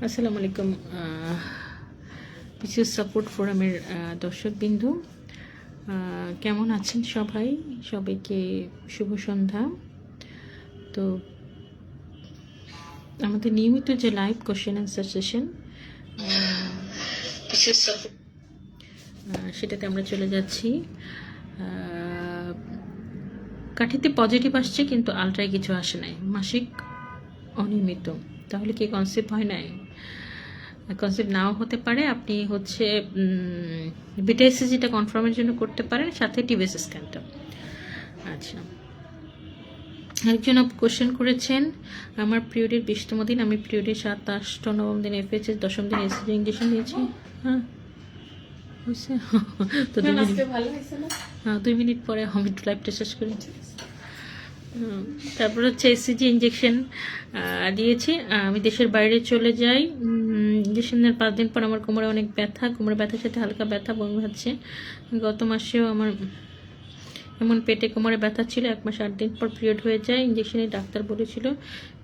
আসসালামু আলাইকুম PCS support ফোরামের দর্শকবৃন্দ, কেমন আছেন সবাই? সবাইকে শুভ সন্ধ্যা। তো আমাদের নিয়মিত যে live question answer session PCS support, সেটাতে আমরা চলে যাচ্ছি। কাঠিতে পজিটিভ আসছে কিন্তু আলট্রায় কিছু আসে নাই, মাসিক অনিয়মিত, তাহলে কি কনসেপ্ট হয় নাই? কনসেপ্ট নাও হতে পারে। আপনি হচ্ছে বিটা এসএসজিটা কনফার্মের জন্য করতে পারেন, সাথে টিবিএস স্ক্যানটা। আচ্ছা, একজন কোশ্চেন করেছেন, আমার পিরিয়ডের 20তম দিন, আমি পিরিয়ডের 7, 8, 9ম দিন এফএইচএস, 10ম দিন এসএসজি ইঞ্জেকশন নিয়েছি। হ্যাঁ হয়েছে তো 2 মিনিট পরে আমি লাইভটা শেষ করি। তারপর হচ্ছে এসসিজি ইঞ্জেকশন দিয়েছি। আমি দেশের বাইরে চলে যাই, ইঞ্জেকশনের 5 দিন পর আমার কোমরে অনেক ব্যথা, কোমরে ব্যথার সাথে হালকা ব্যথা, বমি হচ্ছে। গত মাসেও আমার এমন পেটে কোমরে ব্যথা ছিল। 1 মাস 8 দিন পর পিরিয়ড হয়ে যায়। ইঞ্জেকশনে ডাক্তার বলেছিল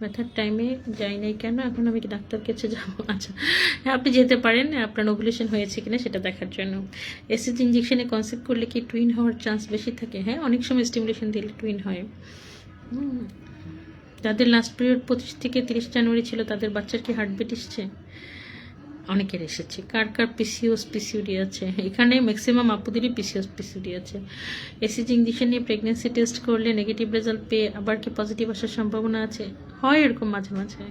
ব্যথার টাইমে যাই নাই কেন, এখন আমি কি ডাক্তার কাছে যাবো? আচ্ছা, হ্যাঁ আপনি যেতে পারেন, আপনার ওভুলেশন হয়েছে কিনা সেটা দেখার জন্য। এসিজি ইঞ্জেকশনে কনসেপ্ট করলে কি টুইন হওয়ার চান্স বেশি থাকে? হ্যাঁ, অনেক সময় স্টিমুলেশন দিলে টুইন হয়। যাদের লাস্ট পিরিয়ড 25 থেকে 30 জানুয়ারি ছিল, তাদের বাচ্চার কি হার্টবিট এসছে? অনেকের এসেছে। কার কার পিসিওস পিসিউডি আছে? এখানে ম্যাক্সিমাম আপুদেরই পিসিওস পিসিউডি আছে। এসিজি ইঞ্জেকশন নিয়ে প্রেগনেন্সি টেস্ট করলে নেগেটিভ রেজাল্ট পেয়ে আবার কি পজিটিভ আসার সম্ভাবনা আছে? হয় এরকম মাঝে মাঝে।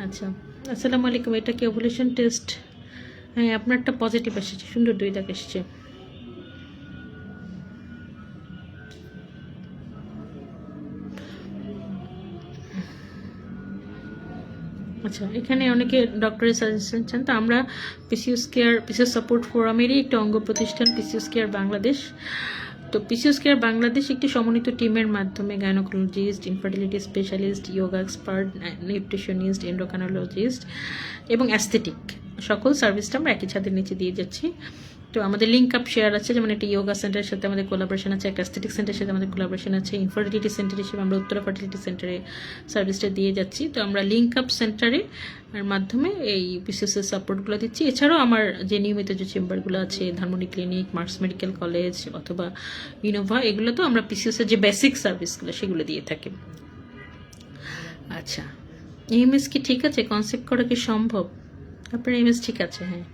আচ্ছা, আসসালামু আলাইকুম, এটা কি ওভুলেশন টেস্ট? হ্যাঁ, আপনারটা পজিটিভ এসেছে, সুন্দর 2 দাগ এসেছে। আচ্ছা, এখানে অনেকে ডক্টরের সাজেশন চান, তো আমরা পিসিওস কেয়ার, পিসিওস সাপোর্ট ফোরামেরই একটা অঙ্গ প্রতিষ্ঠান পিসিওস কেয়ার বাংলাদেশ। তো পিসিওস কেয়ার বাংলাদেশ একটি সমন্বিত টিমের মাধ্যমে gynaecologist, infertility specialist, yoga expert, nutritionist, endocrinologist এবং অ্যাস্থেটিক সকল সার্ভিসটা আমরা একই ছাদের নিচে দিয়ে যাচ্ছি। তো আমাদের লিঙ্ক আপ শেয়ার আছে, যেমন একটা যোগা সেন্টারের সাথে আমাদের কোলাবোরেশন আছে, একটা অ্যাস্থেটিক সেন্টারের সাথে আমাদের কোলাবোরেশন আছে, ইনফার্টিলিটি সেন্টার হিসেবে আমরা উত্তরা ফার্টিলিটি সেন্টারে সার্ভিসটা দিয়ে যাচ্ছি। তো আমরা লিঙ্ক আপ সেন্টারে মাধ্যমে এই পিসিএসের সাপোর্টগুলো দিচ্ছি। এছাড়াও আমার যে নিয়মিত যে চেম্বারগুলো আছে, Dhanmondi clinic, marks medical college অথবা ইনোভা, এগুলো তো আমরা পিসিএসের যে বেসিক সার্ভিসগুলো সেগুলো দিয়ে থাকি। আচ্ছা, এমএস কি ঠিক আছে? কনসেপ্ট করা কি সম্ভব? আপনার এমএস ঠিক আছে? হ্যাঁ,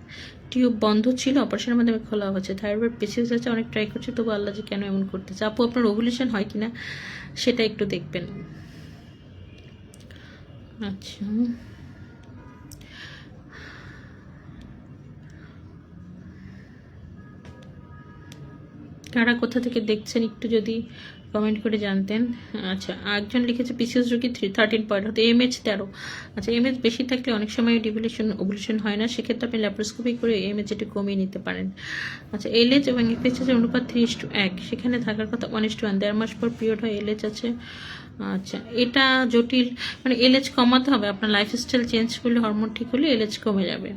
টিউব বন্ধ ছিল, অপারেশনের মাধ্যমে খোলা হচ্ছে। থাইরয়েড পিসিওস আছে, অনেক ট্রাই করছে, তবু আল্লাহ যে কেন এমন করতেছে। আপু, আপনার ওভুলেশন হয় কিনা সেটা একটু দেখবেন। আচ্ছা, কারা কোথা থেকে দেখছেন একটু যদি কমেন্ট করে জানতেন। আচ্ছা, একজন লিখেছে পিসিএস রোগী 13 পয়েন্ট হতে এমএচ 13। আচ্ছা, এমএচ বেশি থাকলে অনেক সময় ওভুলেশন হয় না, সেক্ষেত্রে আপনি ল্যাপ্রোস্কোপি করে এমএচ যেটা কমিয়ে নিতে পারেন। আচ্ছা, এলএচ এবং এফএইচএস অনুপাত 3:1, সেখানে থাকার কথা 1:1। 1.5 মাস পর পিরিয়ড হয়, এলএচ আছে। আচ্ছা, এটা জটিল, মানে এলএচ কমাতে হবে, আপনার লাইফস্টাইল চেঞ্জ করলে, হরমোন ঠিক হলে এলএচ কমে যাবে।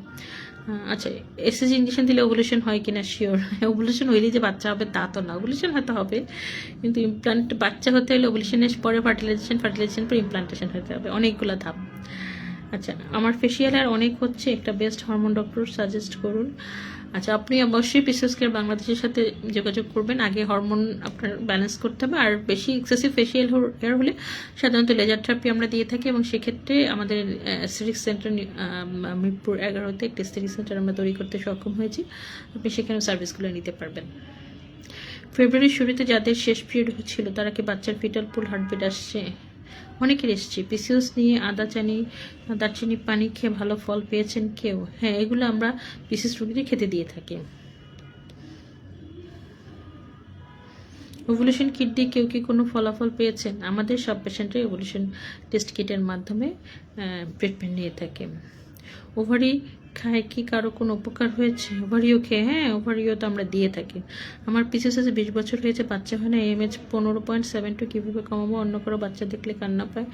আচ্ছা, এসএসজি ইঞ্জেকশন দিলে ওভুলেশন হয় কিনা শিওর? ওভুলেশন হইলেই যে বাচ্চা হবে তা তো না, ওভুলেশন হতে হবে, কিন্তু ইমপ্লান্ট বাচ্চা হতে হলে ওভুলেশনের পরে ফার্টিলাইজেশন, ফার্টিলাইজেশন পরে ইমপ্লান্টেশন হতে হবে, অনেকগুলো ধাপ। আচ্ছা, আমার ফেসিয়াল আর অনেক হচ্ছে, একটা বেস্ট হরমোন ডক্টর সাজেস্ট করুন। আচ্ছা, আপনি অবশ্যই পিসিওস কেয়ার বাংলাদেশের সাথে যোগাযোগ করবেন, আগে হরমোন আপনার ব্যালেন্স করতে হবে। আর বেশি এক্সেসিভ ফেসিয়াল হেয়ার হলে সাধারণত লেজার থেরাপি আমরা দিয়ে থাকি, এবং সেক্ষেত্রে আমাদের অ্যাস্থেটিক সেন্টার মিরপুর 11-তে একটা অ্যাস্থেটিক সেন্টার আমরা তৈরি করতে সক্ষম হয়েছি, আপনি সেখানে সার্ভিসগুলো নিতে পারবেন। ফেব্রুয়ারির শুরুতে যাদের শেষ পিরিয়ড হচ্ছিল, তারা কি বাচ্চার ফিটাল পুল হার্টবিট আসছে? অনেকের এসছে। পিসিওস নিয়ে দারচিনি পানি খেয়ে ভালো ফল পেয়েছেন কেউ? হ্যাঁ, এগুলো আমরা পিসিওস রোগীদের খেতে দিয়ে থাকি। ওভুলেশন কিট দিয়ে কেউ কি কোনো ফলাফল পেয়েছেন? আমাদের সব পেশেন্টরাই ওভুলেশন টেস্ট কিটের মাধ্যমে ট্রিটমেন্ট নিয়ে থাকে। ওভারি খায় কি কারো কোনো উপকার হয়েছে? ওভারিও খেয়ে? হ্যাঁ, ওভারিও তো আমরা দিয়ে থাকি। আমার পিসিওস আছে, 20 বছর হয়েছে, বাচ্চা হয় না, এমএচ 15.72, কীভাবে কমাবো? অন্য কারো বাচ্চা দেখলে কান্না পায়।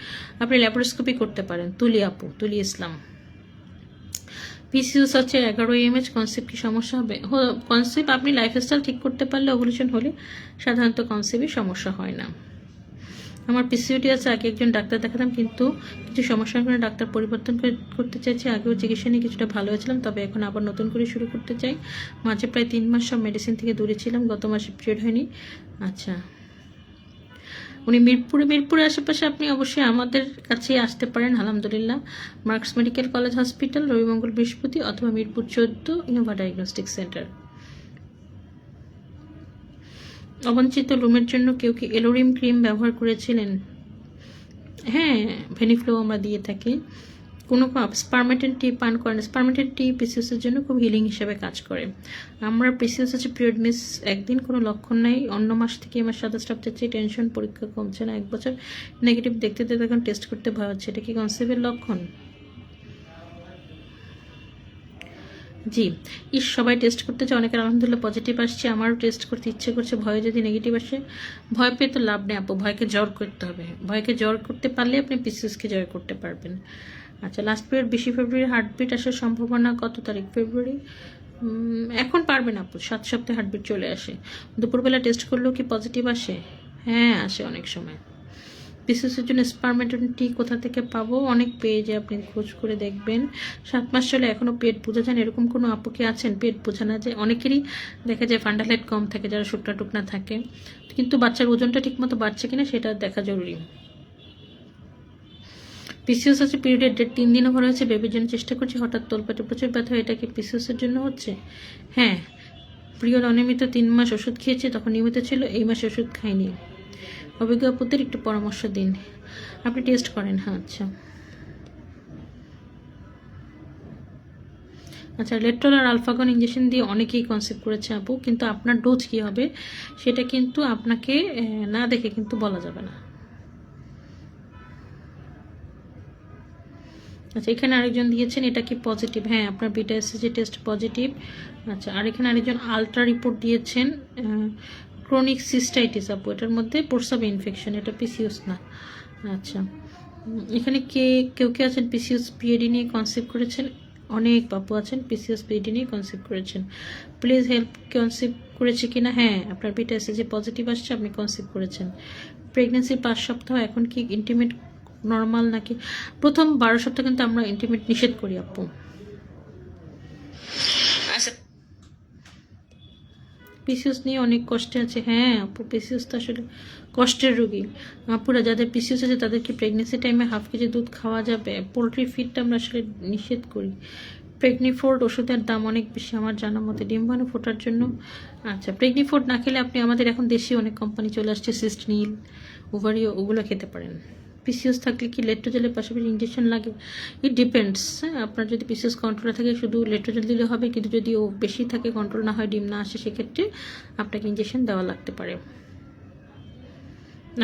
আপনি ল্যাপারোস্কোপি করতে পারেন। তুলি ইসলাম। পিসিওস আছে 11 এমএচ, কনসেপ্ট কি সমস্যা হবে? কনসেপ্ট আপনি লাইফস্টাইল ঠিক করতে পারলে, ওভুলেশন হলে সাধারণত কনসেপ্টে সমস্যা হয় না। আমার পিসিওডি আছে, আগে একজন ডাক্তার দেখাতাম, কিন্তু কিছু সমস্যার কারণে ডাক্তার পরিবর্তন করতে চাইছি। আগেও চিকিৎসা নিয়ে কিছুটা ভালো হয়েছিলাম, তবে এখন আবার নতুন করে শুরু করতে চাই। মাঝে প্রায় 3 মাস সব মেডিসিন থেকে দূরে ছিলাম, গত মাসে পিরিয়ড হয়নি। আচ্ছা, উনি মিরপুরে আশেপাশে আপনি অবশ্যই আমাদের কাছে আসতে পারেন। আলহামদুলিল্লাহ, মার্কস মেডিকেল কলেজ হসপিটাল, রবিমঙ্গল বৃহস্পতি, অথবা মিরপুর 14 ইনোভা ডায়াগনস্টিক সেন্টার। অবাঞ্ছিত লোমের জন্য কেউ কি এলোরিম ক্রিম ব্যবহার করেছিলেন? হ্যাঁ, ভেনিফ্লো আমরা দিয়ে থাকি। কোনো স্পারমেটেন টি পান করেন? স্পারমেটেন টি পিসিওসের জন্য খুব হিলিং হিসেবে কাজ করে। আমরা পিসিওস হচ্ছে পিরিয়ড মিস একদিন, কোনো লক্ষণ নাই, অন্য মাস থেকে এই মাস সাদা স্টাফ যাচ্ছে, টেনশন, পরীক্ষা কমছে না, 1 বছর নেগেটিভ দেখতে এখন টেস্ট করতে ভয় হচ্ছে, এটা কি কনসেপ্টের লক্ষণ? জি, সবাই টেস্ট করতে চায়, অনেকের আলহামদুলিল্লাহ পজিটিভ আসছে, আমারও টেস্ট করতে ইচ্ছে করছে। ভয়ে যদি নেগেটিভ আসে, ভয় পেয়ে তো লাভ নেই আপু, ভয়কে জয় করতে হবে। ভয়কে জয় করতে পারলে আপনি পিসিওসকে জয় করতে পারবেন। আচ্ছা, লাস্ট পিরিয়ড 20 ফেব্রুয়ারি হার্টবিট আসার সম্ভাবনা কত তারিখ? ফেব্রুয়ারি। এখন পারবেন আপু, 7 সপ্তাহে হার্টবিট চলে আসে। দুপুরবেলা টেস্ট করলেও কি পজিটিভ আসে? হ্যাঁ, আসে অনেক সময়। পিসিওসের জন্য স্পারমেটন টি কোথা থেকে পাবো? অনেক পেজে আপনি খোঁজ করে দেখবেন। 7 মাস চলে এখনও পেট বোঝা যান এরকম কোনো আপু কি আছেন? পেট বোঝা না যায়, অনেকেরই দেখা যায় ফান্ডালাইট কম থাকে, যারা শুকনা টুকনা থাকে, কিন্তু বাচ্চার ওজনটা ঠিকমতো বাড়ছে কিনা সেটা দেখা জরুরি। পিসিওস আছে, পিরিয়ডের ডেট 3 দিন ওভার হয়েছে, বেবির জন্য চেষ্টা করছি, হঠাৎ তলপেটে প্রচুর ব্যথা, এটা কি পিসিওসের জন্য হচ্ছে? হ্যাঁ, পিরিয়ড অনিয়মিত 3 মাস ওষুধ খেয়েছে, তখন নিয়মিত ছিল, এই মাসে ওষুধ খাইনি। অভিজ্ঞ আপুদের একটু পরামর্শ দিন। আপনি টেস্ট করেন? হ্যাঁ, আচ্ছা, লেট্রল আর আলফাগন ইঞ্জেকশন দিয়ে অনেকেই কনসেপ্ট করেছে আপু, কিন্তু আপনার ডোজ কী হবে সেটা কিন্তু আপনাকে না দেখে কিন্তু বলা যাবে না। আচ্ছা, এখানে আরেকজন দিয়েছেন, এটা কি পজিটিভ? হ্যাঁ, আপনার বিটা এসএসজি টেস্ট পজিটিভ। আচ্ছা, আর এখানে আরেকজন আলট্রা রিপোর্ট দিয়েছেন, ক্রনিক সিস্টাইটিস আপু, এটার মধ্যে প্রস্রাবে ইনফেকশন, এটা পিসিওস না। আচ্ছা, এখানে কেউ আছেন পিসিওস পিএডি নিয়ে কনসেপ্ট করেছেন? অনেক বাপু আছেন পিসিওস পিএডি নিয়ে কনসেপ্ট করেছেন। প্লিজ হেল্প, কনসেপ্ট করেছে কিনা? হ্যাঁ, আপনার বিটা এসএসজি পজিটিভ আসছে, আপনি কনসেপ্ট করেছেন। প্রেগনেন্সির 5 সপ্তাহ, এখন কি ইন্টিমেট নর্মাল নাকি? প্রথম 12 সপ্তাহ কিন্তু আমরা ইন্টিমেট নিষেধ করি আপু। আচ্ছা, পিসিওস নিয়ে অনেক কষ্টে আছে। হ্যাঁ আপু, পিসিওস তো আসলে কষ্টের রোগী। আপুরা যাদের পিসিওস আছে তাদের কি প্রেগনেন্সি টাইমে হাফ কেজি দুধ খাওয়া যাবে? পোলট্রি ফিডটা আমরা আসলে নিষেধ করি। প্রেগনিফোর্ড ওষুধের দাম অনেক বেশি আমার জানা মতে, ডিম্বাণু ফোটার জন্য। আচ্ছা, প্রেগনিফোর্ড না খেলে আপনি আমাদের এখন দেশি অনেক কোম্পানি চলে আসছে, সিস্টনিল, ওভারিও, ওগুলো খেতে পারেন। পিসিওস থাকলে কি লেট্রোজেলের পাশাপাশি ইঞ্জেকশন লাগে? It depends. হ্যাঁ, আপনার যদি পিসিওস কন্ট্রোলে থাকে শুধু লেট্রোজেল দিলে হবে, কিন্তু যদি ও বেশি থাকে, কন্ট্রোল না হয়, ডিম না আসে, সেক্ষেত্রে আপনাকে ইঞ্জেকশন দেওয়া লাগতে পারে।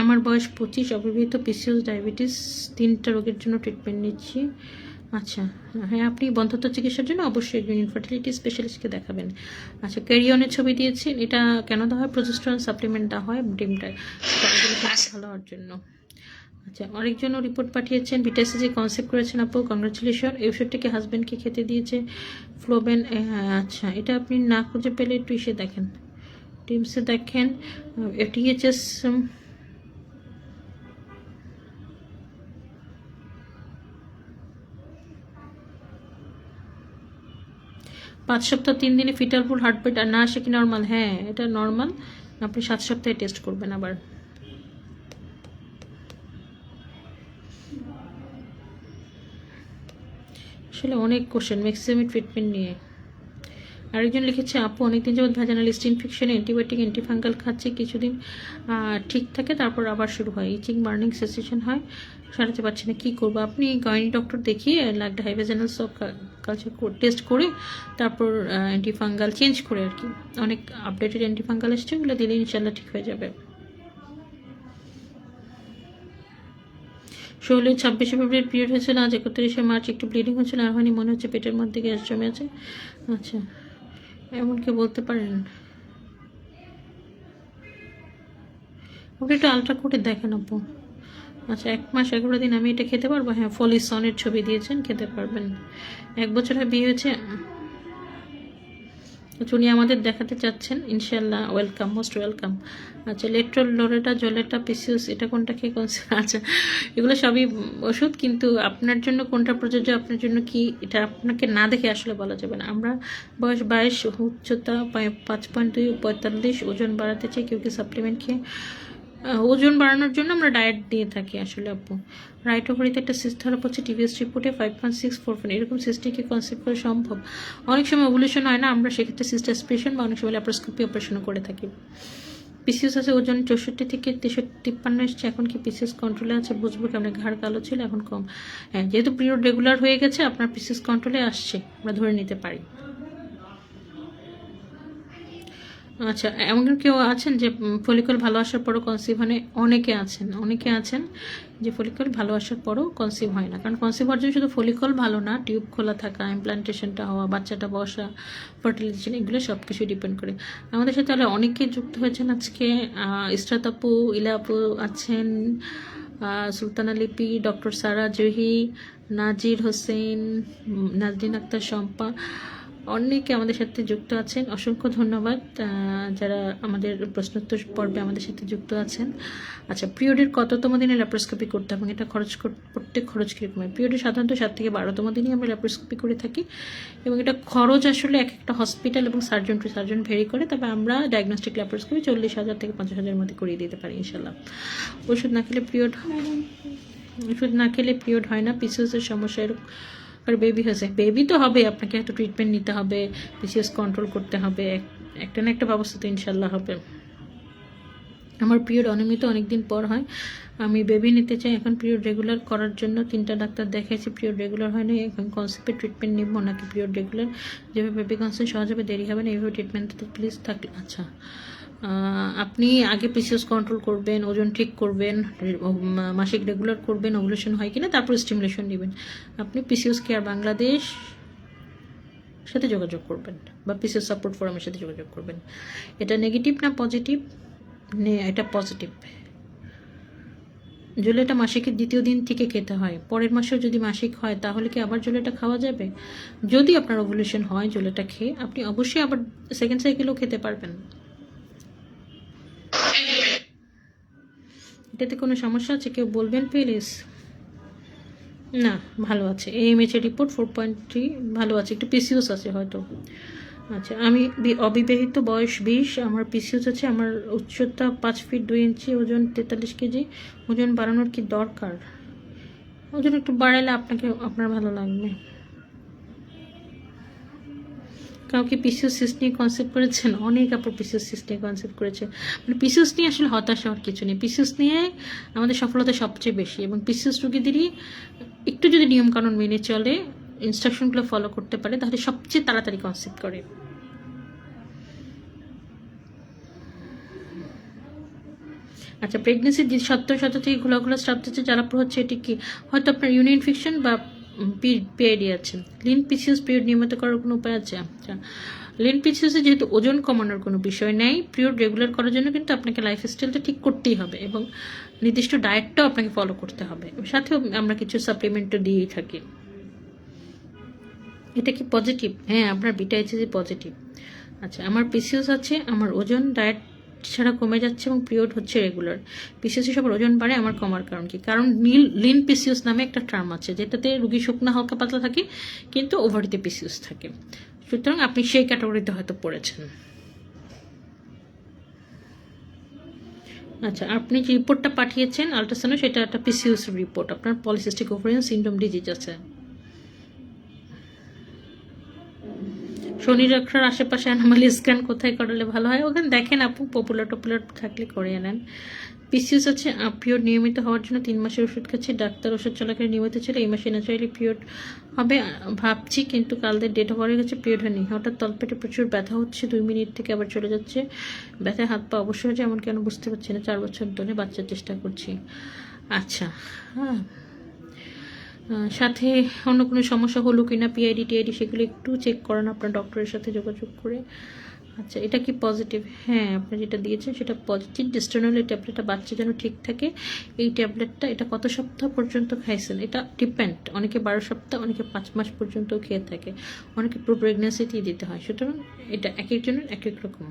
আমার বয়স 25, অবিবাহিত, পিসিওস, ডায়াবেটিস, 3টা রোগের জন্য ট্রিটমেন্ট নিচ্ছি। আচ্ছা, হ্যাঁ, আপনি বন্ধ্যত্ব চিকিৎসার জন্য অবশ্যই একজন ইনফার্টিলিটি স্পেশালিস্টকে দেখাবেন। আচ্ছা, ক্যারিয়নের ছবি দিয়েছেন, এটা কেন দেওয়া হয়? প্রজেস্টেরন সাপ্লিমেন্ট দেওয়া হয় ডিমটায় ভালো হওয়ার জন্য। আচ্ছা, আরেকজনও রিপোর্ট পাঠিয়েছেন, ভিটাসিজি কনসেপ্ট করেছেন আপু, কংগ্রেচুলেশন। এই ওষুধটাকে হাজব্যান্ডকে খেতে দিয়েছে, ফ্লোবেন। আচ্ছা, এটা আপনি না খুঁজে পেলে একটু এসে দেখেন, টিমসে দেখেন। টিএইচএস 5 সপ্তাহ 3 দিনে ফিটাল ফুল হার্টবিট আর না আসে কি নর্মাল? হ্যাঁ, এটা নর্মাল, আপনি 7 সপ্তাহে টেস্ট করবেন আবার। আসলে অনেক কোশ্চেন ম্যাক্সিমাম ট্রিটমেন্ট নিয়ে। আরেকজন লিখেছে, আপু অনেকদিন যাবত ভ্যাজানাল লিস্ট ইনফেকশনে অ্যান্টিবায়োটিক অ্যান্টিফাঙ্গাল খাচ্ছি, কিছুদিন ঠিক থাকে, তারপর আবার শুরু হয়, ইচিং, বার্নিং সেন্সেশন হয়, সারাতে পারছি না, কী করবো? আপনি গাইনি ডক্টর দেখিয়ে লাগলে হাইভেজানাল সব কালচার টেস্ট করে তারপর অ্যান্টিফাঙ্গাল চেঞ্জ করে আর কি, অনেক আপডেটেড অ্যান্টিফাঙ্গাল এসছে, ওগুলো দিলে ইনশাল্লাহ ঠিক হয়ে যাবে। 26 ফেব্রুয়ারি পিরিয়ড হয়েছিল, আজ 31 মার্চ একটু ব্লিডিং হচ্ছিল, আর হয়নি, মনে হচ্ছে পেটের মধ্যে গ্যাস জমে আছে। আচ্ছা, এমনকি বলতে পারেন? আপনি একটু আলট্রা করে দেখেন আপু। আচ্ছা, 1 মাস 11 দিন আমি এটা খেতে পারবো? হ্যাঁ, ফলিসনের ছবি দিয়েছেন, খেতে পারবেন। 1 বছরে বিয়ে হয়েছে, উনি আমাদের দেখাতে চাচ্ছেন, ইনশাল্লাহ ওয়েলকাম, মোস্ট ওয়েলকাম। আচ্ছা, লেট্রল, লোরেটা, জলেটা, পিসিওস, এটা কোনটা খেয়ে কোন, আচ্ছা এগুলো সবই ওষুধ, কিন্তু আপনার জন্য কোনটা প্রযোজ্য, আপনার জন্য কি, এটা আপনাকে না দেখে আসলে বলা যাবে না। আমরা বয়স 22, উচ্চতা 5.2, 45, ওজন বাড়াতে চাই, কেউ কি সাপ্লিমেন্ট খেয়ে ওজন বাড়ানোর জন্য আমরা ডায়েট দিয়ে থাকি আসলে আপু। রাইট ওভারিতে একটা সিস্ট ধরা পড়ছে, টিভিএস রিপোর্টে 5.644, এরকম সিস্টকে কনসেপ্ট করা সম্ভব? অনেক সময় ওভুলেশন হয় না, আমরা সেক্ষেত্রে সিস্ট অ্যাসপিরেশন বা অনেক সময় ল্যাপারোস্কোপি অপারেশনও করে থাকি। পিসিএস আছে, ওজন 64 থেকে 53 এসছে, এখন কি পিসিএস কন্ট্রোলে আছে? বুঝবো কেমন? ঘাড় কালো ছিল, এখন কম। হ্যাঁ, যেহেতু পিরিয়ড রেগুলার হয়ে গেছে, আপনার পিসিএস কন্ট্রোলে আসছে, আমরা ধরে নিতে পারি। আচ্ছা, এমন কেউ আছেন যে ফলিকল ভালো আসার পরও কনসিভ হয় না? অনেকে আছেন যে ফলিকল ভালো আসার পরও কনসিভ হয় না। কারণ কনসিভ হওয়ার জন্য শুধু ফলিকল ভালো না, টিউব খোলা থাকা, ইমপ্লান্টেশনটা হওয়া, বাচ্চাটা বসা, ফার্টিলাইজেশন, এগুলো সব কিছু ডিপেন্ড করে। আমাদের সাথে তাহলে অনেকেই যুক্ত হয়েছেন আজকে। ইসরাত আপু, ইলা আপু আছেন, সুলতানা লিপি, ডক্টর সারা জহি, নাজির হোসেন, নাজরিন আক্তার, শম্পা, অনেকে আমাদের সাথে যুক্ত আছেন। অসংখ্য ধন্যবাদ যারা আমাদের প্রশ্নোত্তর পর্বে আমাদের সাথে যুক্ত আছেন। আচ্ছা, পিরিয়ডের কততম দিনে ল্যাপারোস্কোপি করতে হবে, এটা খরচ কীরকম হয়? পিরিয়ডের সাধারণত 7 থেকে 12তম দিনই আমরা ল্যাপারোস্কোপি করে থাকি, এবং এটা খরচ আসলে এক একটা হসপিটাল এবং সার্জন টু সার্জন ভেরি করে। তবে আমরা ডায়াগনস্টিক ল্যাপারোস্কোপি 40,000 থেকে 50,000 মধ্যে করিয়ে দিতে পারি ইনশাল্লাহ। ওষুধ না খেলে পিরিয়ড হয় না, পিসিওসের সমস্যা এরকম। আর বেবি হয়েছে, বেবি তো হবে, আপনাকে একটা ট্রিটমেন্ট নিতে হবে, পিসিএস কন্ট্রোল করতে হবে, একটা না একটা ব্যবস্থা তো ইনশাল্লাহ হবে। আমার পিরিয়ড অনিয়মিত অনেকদিন পর হয়, আমি বেবি নিতে চাই। এখন পিরিয়ড রেগুলার করার জন্য 3টা ডাক্তার দেখাইছি, পিরিয়ড রেগুলার হয় না। এখন কনসেপ্টের ট্রিটমেন্ট নিব নাকি পিরিয়ড রেগুলার? যেভাবে বেবি কনসেপ্ট সহজ হবে, দেরি হবে না, এইভাবে ট্রিটমেন্ট প্লিজ থাকলে। আচ্ছা, আপনি আগে পিসিওস কন্ট্রোল করবেন, ওজন ঠিক করবেন, মাসিক রেগুলার করবেন, ওভুলেশন হয় কিনা, তারপর স্টিমুলেশন নেবেন। আপনি পিসিওস কেয়ার বাংলাদেশ সাথে যোগাযোগ করবেন বা পিসিওস সাপোর্ট ফোরামের সাথে যোগাযোগ করবেন। এটা নেগেটিভ না পজিটিভ? এটা পজিটিভ। জলেটা মাসিকের 2য় দিন থেকে খেতে হয়। পরের মাসেও যদি মাসিক হয় তাহলে কি আবার জলেটা খাওয়া যাবে? যদি আপনার ওভুলেশন হয় জলেটা খেয়ে, আপনি অবশ্যই আবার সেকেন্ড সাইকেলও খেতে পারবেন। এটাতে কোনো সমস্যা আছে? কেউ বলবেন প্লিজ। না, ভালো আছে। AMH এর রিপোর্ট 4.3 ভালো আছে, একটু পিসিওস আছে হয়তো। আচ্ছা, আমি অবিবাহিত, বয়স 20, আমার পিসিওস আছে, আমার উচ্চতা 5 ফিট 2 ইঞ্চি, ওজন 43 কেজি। ওজন বাড়ানোর কি দরকার? ওজন একটু বাড়াইলে আপনার ভালো লাগবে। কাউকে পিসিওস সিস্ট নিয়ে কনসেপ্ট করেছেন? অনেক আপু পিসিওস সিস্ট নিয়ে কনসেপ্ট করেছে। মানে পিসিওস নিয়ে আসলে হতাশ হওয়ার কিছু নেই, পিসিওস নিয়ে আমাদের সফলতা সবচেয়ে বেশি। এবং পিসিওস রোগীদেরই একটু যদি নিয়মকানুন মেনে চলে, ইনস্ট্রাকশনগুলো ফলো করতে পারে, তাহলে সবচেয়ে তাড়াতাড়ি কনসেপ্ট করে। আচ্ছা, প্রেগনেন্সির যে 70% থেকে ঘোলাঘোলা স্টাফ হচ্ছে জ্বালাপোড়া হচ্ছে, এটি কি হয়তো আপনার ইউরিন ইনফেকশন বা পিআইডি আছে? লিন পিসিওস পিরিয়ড নিয়মিত করার কোনো উপায় আছে? আচ্ছা, লিন পিসিওসে যেহেতু ওজন কমানোর কোনো বিষয় নেই, পিরিয়ড রেগুলার করার জন্য কিন্তু আপনাকে লাইফস্টাইলটা ঠিক করতেই হবে এবং নির্দিষ্ট ডায়েটটাও আপনাকে ফলো করতে হবে। সাথেও আমরা কিছু সাপ্লিমেন্টও দিয়েই থাকি। এটা কি পজিটিভ? হ্যাঁ, আপনার বিটা-এইচএসি পজিটিভ। আচ্ছা, আমার পিসিওস আছে, আমার ওজন ডায়েট ছাড়া কমে যাচ্ছে এবং পিরিয়ড হচ্ছে রেগুলার। পিসিওসি সবার ওজন বাড়ে, আমার কমার কারণ কি? কারণ লিন পিসিওস নামে একটা টার্ম আছে, যেটাতে রুগী শুকনা হালকা পাতলা থাকে কিন্তু ওভারিতে পিসিওস থাকে। সুতরাং আপনি সেই ক্যাটাগরিতে হয়তো পড়েছেন। আচ্ছা, আপনি যে রিপোর্টটা পাঠিয়েছেন আল্ট্রাসাউন্ড, সেটা একটা পিসিওস রিপোর্ট, আপনার পলিসিস্টিক ওভারিয়ান সিনড্রোম ডিজিজ আছে। শনি রেখার আশেপাশে অ্যানোমালি স্ক্যান কোথায় করালে ভালো হয়? ওখানে দেখেন আপু, পপুলার থাকলে করে নেন। পিসিওস আছে, পিরিয়ড নিয়মিত হওয়ার জন্য 3 মাসের ওষুধ খাচ্ছি, ডাক্তার ওষুধ চলাকালীন নিয়মিত ছিল। এই মাসে ন্যাচারালি পিরিয়ড হবে ভাবছি, কিন্তু কালদের ডেট হয়ে গেছে, পিরিয়ড হয়নি। হঠাৎ তলপেটে প্রচুর ব্যথা হচ্ছে, 2 মিনিট থেকে আবার চলে যাচ্ছে, ব্যথায় হাত পা অবশ্যই হচ্ছে, এমন কেন বুঝতে পারছি না। 4 বছর ধরে বাচ্চার চেষ্টা করছি। আচ্ছা, হ্যাঁ, সাথে অন্য কোনো সমস্যা হলো কিনা, পিআইডি টিআইডি, সেগুলো একটু চেক করান আপনার ডক্টরের সাথে যোগাযোগ করে। আচ্ছা, এটা কি পজিটিভ? হ্যাঁ, আপনি যেটা দিয়েছেন সেটা পজিটিভ। ডিস্টেনল এই ট্যাবলেটটা বাচ্চা যেন ঠিক থাকে, এই ট্যাবলেটটা এটা কত সপ্তাহ পর্যন্ত খাইছেন? এটা ডিপেন্ড, অনেকে 12 সপ্তাহ, অনেকে 5 মাস পর্যন্ত খেয়ে থাকে, অনেকে পুরো প্রেগনেন্সিতেই দিতে হয়। সুতরাং এটা এক একজনের এক এক রকম।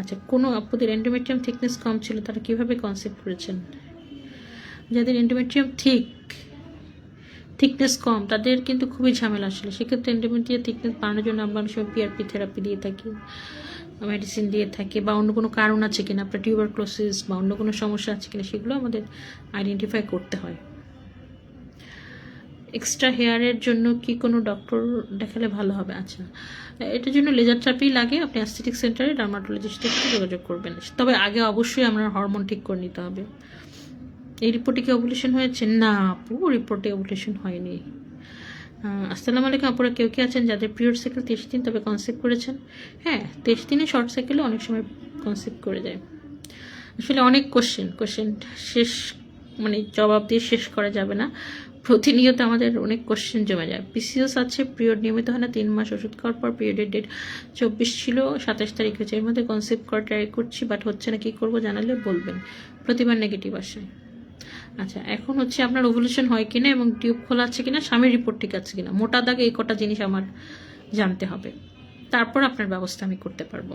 আচ্ছা, কোনো আপুদের এন্ডোমেট্রিয়াম থিকনেস কম ছিল তারা কিভাবে কনসেপ্ট করেছেন? যাদের এন্ডোমেট্রিয়াম থিকনেস কম তাদের কিন্তু খুবই ঝামেলা আসলে। সেক্ষেত্রে এন্ডোমেট্রিয়াম থিকনেস বাড়ানোর জন্য আমরা অনেক সময় পিআরপি থেরাপি দিয়ে থাকি, মেডিসিন দিয়ে থাকি, বা অন্য কোনো কারণ আছে কিনা, আপনার টিউবারক্লোসিস বা অন্য কোনো সমস্যা আছে কিনা সেগুলো আমাদের আইডেন্টিফাই করতে হয়। এক্সট্রা হেয়ারের জন্য কি কোনো ডক্টর দেখালে ভালো হবে? আচ্ছা, এটার জন্য লেজার থেরাপি লাগে, আপনি অ্যাস্থেটিক সেন্টারে ডার্মাটোলজিস্টের সাথে যোগাযোগ করবেন। তবে আগে অবশ্যই আপনার হরমোন ঠিক করে নিতে হবে। এই রিপোর্টে কি ওভুলেশন হয়েছে? না আপু, রিপোর্টে ওভুলেশন হয়নি। আসসালামু আলাইকুম আপুরা, কেউ কি আছেন যাদের পিরিয়ড সাইকেল 23 দিন তবে কনসেপ্ট করেছেন? হ্যাঁ, 23 দিনে শর্ট সাইকেলে অনেক সময় কনসেপ্ট করে যায়। আসলে অনেক কোশ্চেন শেষ, মানে জবাব দিয়ে শেষ করা যাবে না। প্রতিনিয়ত আমাদের অনেক কোশ্চেন জমে যায়। পিসিওস আছে, পিরিয়ড নিয়মিত হয় না, 3 মাস ওষুধ খাওয়ার পর পিরিয়ডের ডেট 24 ছিল, 27 তারিখ হয়েছে, এর মধ্যে কনসেপ্ট করা ট্রাই করছি বাট হচ্ছে না, কী করবো জানালে বলবেন। প্রতিবার নেগেটিভ আসে। আচ্ছা, এখন হচ্ছে আপনার ওভুলেশন হয় কিনা এবং টিউব খোলা আছে কিনা, স্বামীর রিপোর্ট ঠিক আছে কিনা, মোটা দাগে এই কটা জিনিস আমার জানতে হবে, তারপর আপনার ব্যবস্থা আমি করতে পারবো।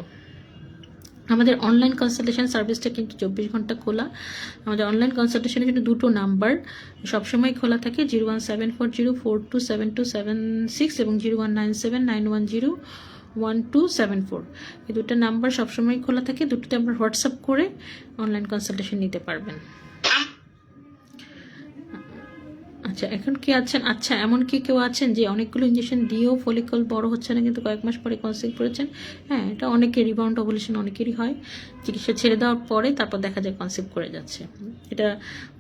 আমাদের অনলাইন কনসালটেশন সার্ভিসটা কিন্তু 24 ঘন্টা খোলা। আমাদের অনলাইন কনসালটেশনের জন্য দুটো নাম্বার সবসময় খোলা থাকে, 01740427276 এবং 01979101274। এই দুটো নাম্বার সবসময় খোলা থাকে, দুটোতে আপনার হোয়াটসঅ্যাপ করে অনলাইন কনসালটেশন নিতে পারবেন। আচ্ছা, এখন কি আছেন? আচ্ছা, এমন কি কেউ আছেন যে অনেকগুলো ইঞ্জেকশন দিয়েও ফলিকল বড় হচ্ছে না কিন্তু কয়েক মাস পরে কনসেপ্ট করেছেন? হ্যাঁ, এটা অনেকের রিবাউন্ড ওভুলেশন অনেকেরই হয়, চিকিৎসা ছেড়ে দেওয়ার পরে তারপর দেখা যায় কনসেপ্ট করে যাচ্ছে। এটা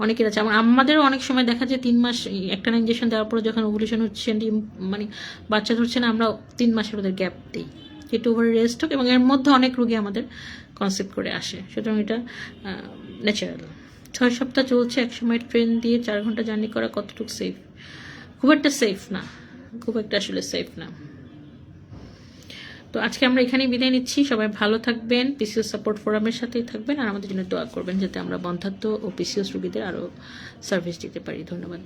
অনেকের আছে। আমাদেরও অনেক সময় দেখা যায় 3 মাস একটা ইঞ্জেকশন দেওয়ার পরে যখন ওভুলেশন হচ্ছে, মানে বাচ্চা ধরছে না, আমরা 3 মাসের ওদের গ্যাপ দিই, একটু ওভার রেস্ট হোক, এবং এর মধ্যে অনেক রোগী আমাদের কনসেপ্ট করে আসে। সুতরাং এটা ন্যাচারাল। 6 সপ্তাহ চলছে, একসময় ট্রেন দিয়ে 4 ঘন্টা জার্নি করা কতটুকু সেফ? খুব একটা সেফ না, খুব একটা আসলে সেফ না। তো আজকে আমরা এখানেই বিদায় নিচ্ছি। সবাই ভালো থাকবেন, পিসিওস সাপোর্ট ফোরামের সাথেই থাকবেন, আর আমাদের জন্য দোয়া করবেন যাতে আমরা বন্ধ্যাত্ব ও পিসিওস রোগীদের আরও সার্ভিস দিতে পারি। ধন্যবাদ।